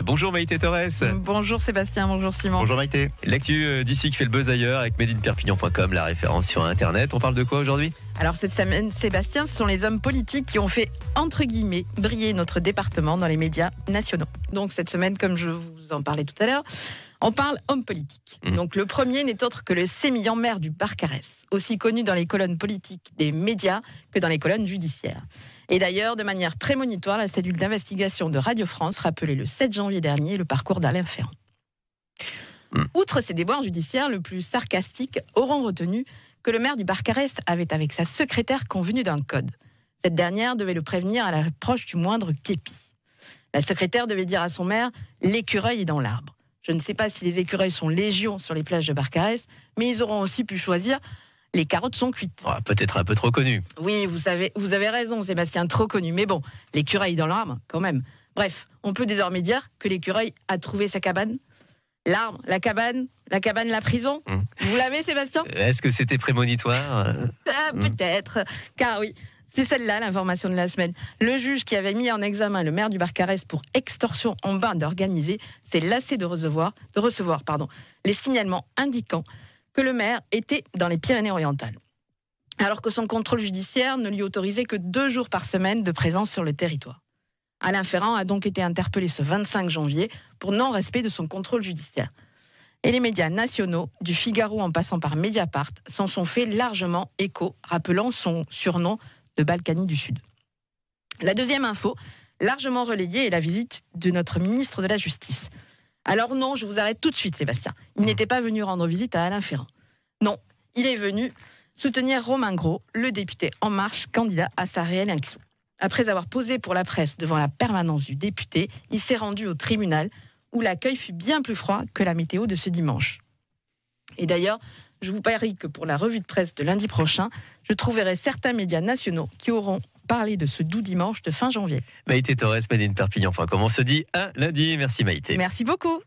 Bonjour Maïté Torres. Bonjour Sébastien, bonjour Simon. Bonjour Maïté. L'actu d'ici qui fait le buzz ailleurs avec madeinperpignan.com, la référence sur Internet. On parle de quoi aujourd'hui ? Alors cette semaine, Sébastien, ce sont les hommes politiques qui ont fait, entre guillemets, briller notre département dans les médias nationaux. Donc cette semaine, comme je vous en parlais tout à l'heure, on parle homme politique. Donc le premier n'est autre que le sémillant maire du Barcarès, aussi connu dans les colonnes politiques des médias que dans les colonnes judiciaires. Et d'ailleurs, de manière prémonitoire, la cellule d'investigation de Radio France rappelait le 7 janvier dernier le parcours d'Alain Ferrand. Outre ces déboires judiciaires, le plus sarcastique auront retenu que le maire du Barcarès avait avec sa secrétaire convenu d'un code. Cette dernière devait le prévenir à l'approche du moindre képi. La secrétaire devait dire à son maire « l'écureuil est dans l'arbre ». Je ne sais pas si les écureuils sont légion sur les plages de Barcarès, mais ils auront aussi pu choisir « les carottes sont cuites ». Peut-être un peu trop connu. Oui, vous avez raison Sébastien, trop connu. Mais bon, l'écureuil dans l'arbre, quand même. Bref, on peut désormais dire que l'écureuil a trouvé sa cabane. L'arbre, la cabane, la prison. Vous l'avez Sébastien ? Est-ce que c'était prémonitoire ? Peut-être, car oui. C'est celle-là l'information de la semaine. Le juge qui avait mis en examen le maire du Barcarès pour extorsion en bande organisée s'est lassé de recevoir les signalements indiquant que le maire était dans les Pyrénées-Orientales. Alors que son contrôle judiciaire ne lui autorisait que 2 jours par semaine de présence sur le territoire. Alain Ferrand a donc été interpellé ce 25 janvier pour non-respect de son contrôle judiciaire. Et les médias nationaux, du Figaro en passant par Mediapart, s'en sont fait largement écho, rappelant son surnom de Balkany du Sud. La deuxième info, largement relayée, est la visite de notre ministre de la Justice. Alors non, je vous arrête tout de suite, Sébastien. Il n'était pas venu rendre visite à Alain Ferrand. Non, il est venu soutenir Romain Grau, le député En Marche, candidat à sa réélection. Après avoir posé pour la presse devant la permanence du député, il s'est rendu au tribunal où l'accueil fut bien plus froid que la météo de ce dimanche. Et d'ailleurs, je vous parie que pour la revue de presse de lundi prochain, je trouverai certains médias nationaux qui auront parlé de ce doux dimanche de fin janvier. Maïté Torres, madeinperpignan.com. On se dit à lundi. Merci Maïté. Merci beaucoup.